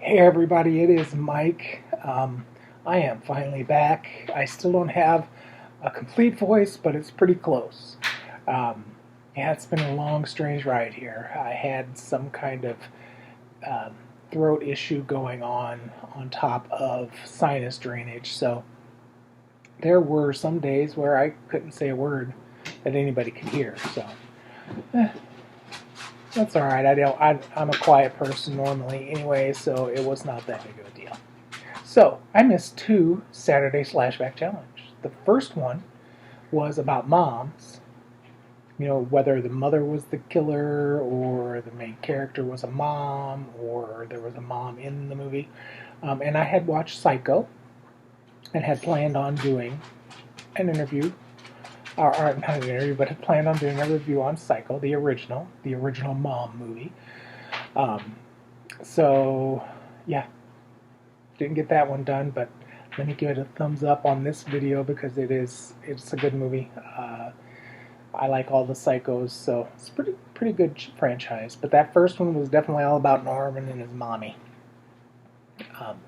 Hey everybody, it is Mike. I am finally back. I still don't have a complete voice, but it's pretty close. Um, yeah, it's been a long, strange ride here. I had some kind of um, throat issue going on top of sinus drainage, so there were some days where I couldn't say a word that anybody could hear. So eh, that's all right. I'm a quiet person normally anyway, so it was not that big of a deal. So, I missed two Saturday Slashback Challenge. The first one was about moms, whether the mother was the killer or the main character was a mom or there was a mom in the movie. And I had watched Psycho and had planned on doing an interview, or not an interview, but had planned on doing a review on Psycho, the original mom movie. Um, so, yeah, didn't get that one done, but let me give it a thumbs up on this video because it's a good movie. I like all the Psychos, so it's pretty good franchise. But that first one was definitely all about Norman and his mommy. Um,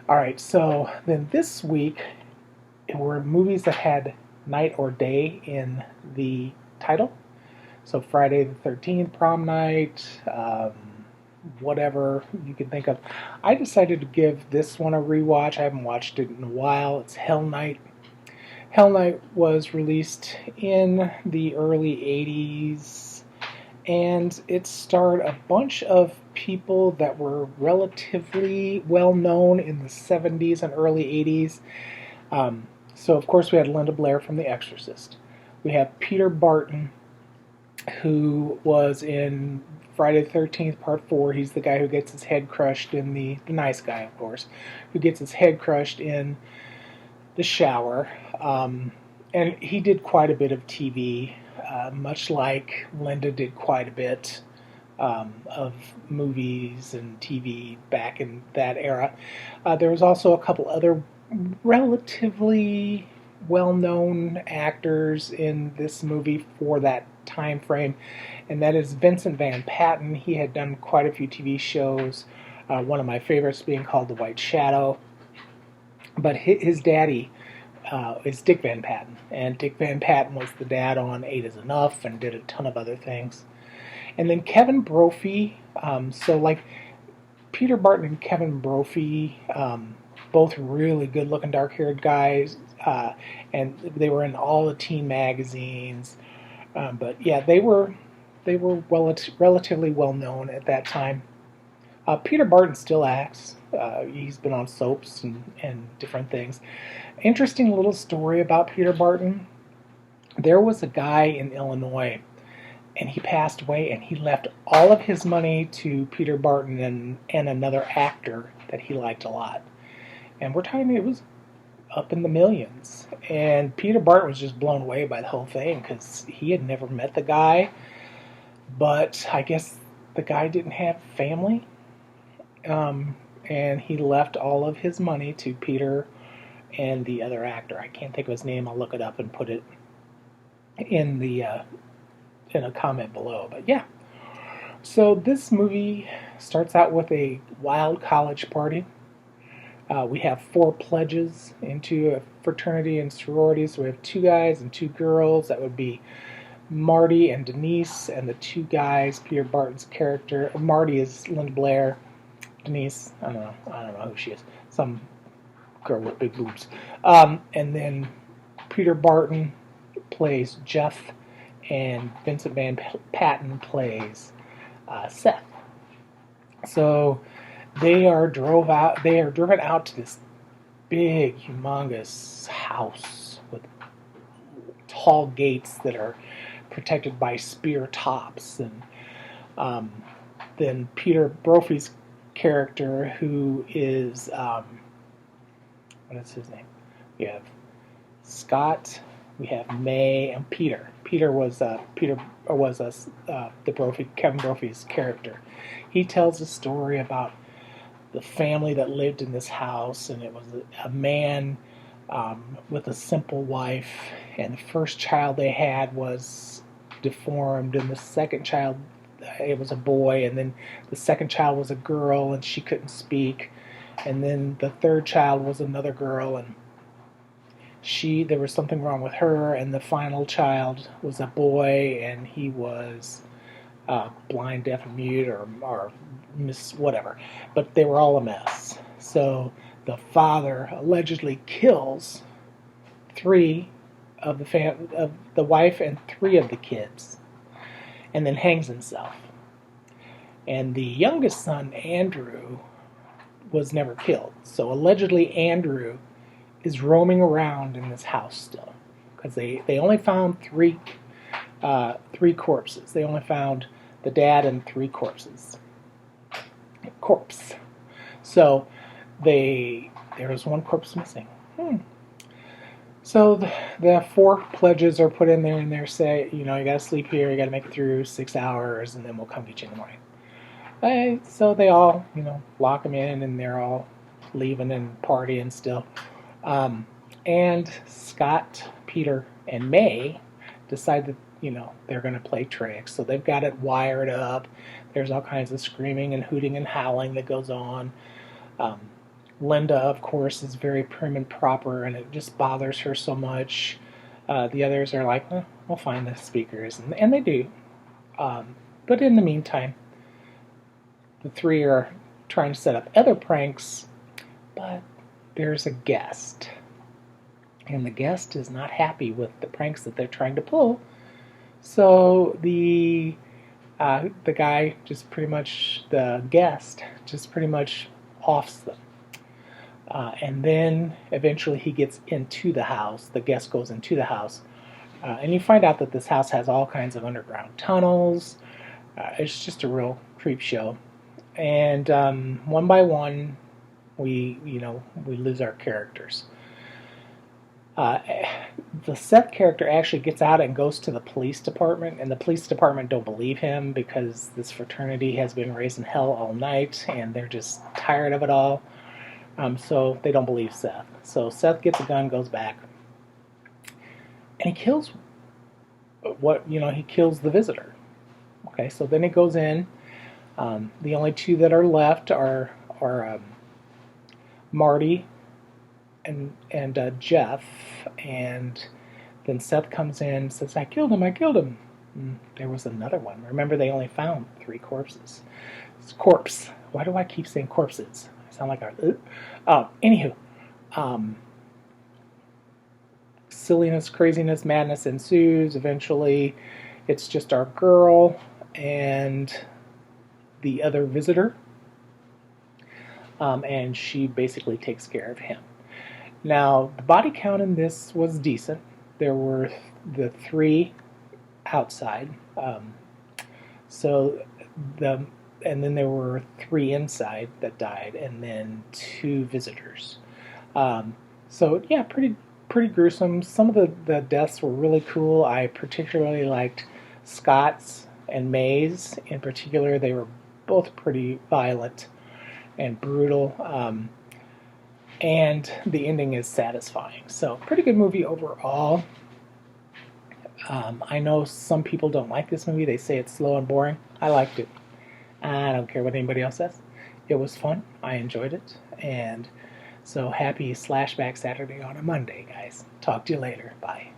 all right, so then this week it were movies that had night or day in the title. So Friday the 13th, Prom Night, whatever you can think of. I decided to give this one a rewatch. I haven't watched it in a while. It's Hell Night. Hell Night was released in the early 80s, and it starred a bunch of people that were relatively well known in the 70s and early 80s. So, of course, we had Linda Blair from The Exorcist. We have Peter Barton, who was in Friday the 13th, Part 4. He's the guy who gets his head crushed in the nice guy, of course, who gets his head crushed in the shower. And he did quite a bit of TV, much like Linda did quite a bit of movies and TV back in that era. There was also a couple other relatively well-known actors in this movie for that time frame, and that is Vincent Van Patten. He had done quite a few TV shows, one of my favorites being called The White Shadow, but his daddy is Dick Van Patten, and Dick Van Patten was the dad on Eight is Enough and did a ton of other things. And then Kevin Brophy, so like Peter Barton and Kevin Brophy, both really good-looking, dark-haired guys, and they were in all the teen magazines. But yeah, they were relatively well known at that time. Peter Barton still acts. He's been on soaps and different things. Interesting little story about Peter Barton. There was a guy in Illinois, and he passed away, and he left all of his money to Peter Barton and another actor that he liked a lot. And we're talking, it was up in the millions. And Peter Barton was just blown away by the whole thing because he had never met the guy. But I guess the guy didn't have family. And he left all of his money to Peter and the other actor. I can't think of his name. I'll look it up and put it in the in a comment below. But yeah. So this movie starts out with a wild college party. We have 4 pledges into a fraternity and sorority. So we have 2 guys and 2 girls. That would be Marty and Denise, and the 2 guys, Peter Barton's character. Marty is Linda Blair. Denise, I don't know who she is. Some girl with big boobs. And then Peter Barton plays Jeff, and Vincent Van Patten plays Seth. So they are driven out to this big, humongous house with tall gates that are protected by spear tops, and then Peter Brophy's character, who is what is his name? We have Scott, we have May, and Peter. Peter was Kevin Brophy's character. He tells a story about the family that lived in this house, and it was a man with a simple wife, and the first child they had was deformed, and the second child it was a boy, and then the second child was a girl, and she couldn't speak, and then the third child was another girl, and there was something wrong with her, and the final child was a boy, and he was blind, deaf, and mute, or whatever. But they were all a mess. So the father allegedly kills three of the wife and three of the kids, and then hangs himself. And the youngest son, Andrew, was never killed. So allegedly Andrew is roaming around in this house still, because they only found three corpses. They only found the dad and three corpses. So there was one corpse missing. So the 4 pledges are put in there, and they say, you gotta sleep here, you gotta make it through 6 hours, and then we'll come get you in the morning. So they all, lock them in, and they're all leaving and partying still. And Scott, Peter, and May decide that, they're going to play tricks. So they've got it wired up. There's all kinds of screaming and hooting and howling that goes on. Linda, of course, is very prim and proper, and it just bothers her so much. The others are like, we'll find the speakers. And they do. But in the meantime, the 3 are trying to set up other pranks, but there's a guest. And the guest is not happy with the pranks that they're trying to pull. So the guy the guest just pretty much offs them. And then eventually he gets into the house. The guest goes into the house. And you find out that this house has all kinds of underground tunnels. It's just a real creep show. And one by one, we lose our characters. The Seth character actually gets out and goes to the police department, and the police department don't believe him because this fraternity has been raising hell all night, and they're just tired of it all. So they don't believe Seth. So Seth gets a gun, goes back, and he kills he kills the visitor. Okay, so then he goes in. The only 2 that are left are Marty and Jeff, and then Seth comes in and says, I killed him. And there was another one. Remember, they only found 3 corpses. It's corpse. Why do I keep saying corpses? I sound like anywho. Silliness, craziness, madness ensues. Eventually, it's just our girl and the other visitor. And she basically takes care of him. Now, the body count in this was decent. There were the 3 outside. And then there were 3 inside that died, and then 2 visitors. So yeah, pretty gruesome. Some of the deaths were really cool. I particularly liked Scott's and May's. In particular, they were both pretty violent and brutal. And the ending is satisfying. So, pretty good movie overall. I know some people don't like this movie. They say it's slow and boring. I liked it. I don't care what anybody else says. It was fun. I enjoyed it. And so, happy Slashback Saturday on a Monday, guys. Talk to you later. Bye.